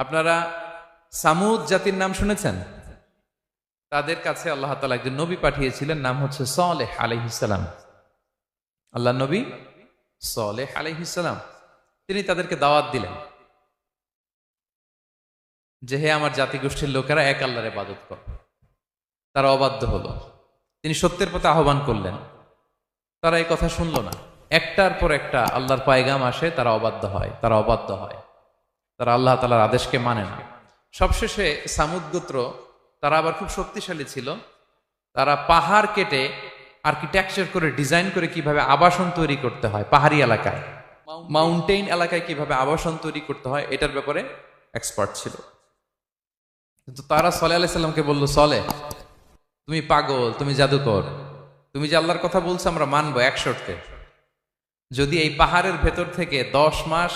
আপনারা সামুদ জাতির নাম শুনেছেন? তাদের কাছে আল্লাহ তাআলা একজন নবী পাঠিয়েছিলেন, নাম হচ্ছে সালেহ আলাইহিস সালাম। আল্লাহ নবী সালেহ আলাইহিস সালাম, তিনি তাদেরকে দাওয়াত দিলেন যে হে আমার জাতিগোষ্ঠীর লোকেরা, এক আল্লাহর ইবাদত করো। তারা অবাধ্য হলো। তিনি সত্যের পথে আহ্বান করলেন, তারা এই কথা শুনলো না। একটার পর একটা আল্লাহর পায়গাম আসে, তারা অবাধ্য হয়, তারা অবাধ্য হয়, তারা আল্লাহ তাআলার আদেশকে মানে না। সবশেষে সামুদ গোত্র, তারা আবার খুব শক্তিশালী ছিল। তারা পাহাড় কেটে আর্কিটেকচার করে ডিজাইন করে কিভাবে আবাসন তৈরি করতে হয় পাহাড়ি এলাকায়, মাউন্টেইন এলাকায় কিভাবে আবাসন তৈরি করতে হয় এটার ব্যাপারে এক্সপার্ট ছিল। কিন্তু তারা সালেহ আলাইহিস সালামকে বলল, সালেহ তুমি পাগল, তুমি জাদুকর, তুমি যে আল্লাহর কথা বলছো আমরা মানবো এক শর্তে, যদি এই পাহাড়ের ভেতর থেকে 10 মাস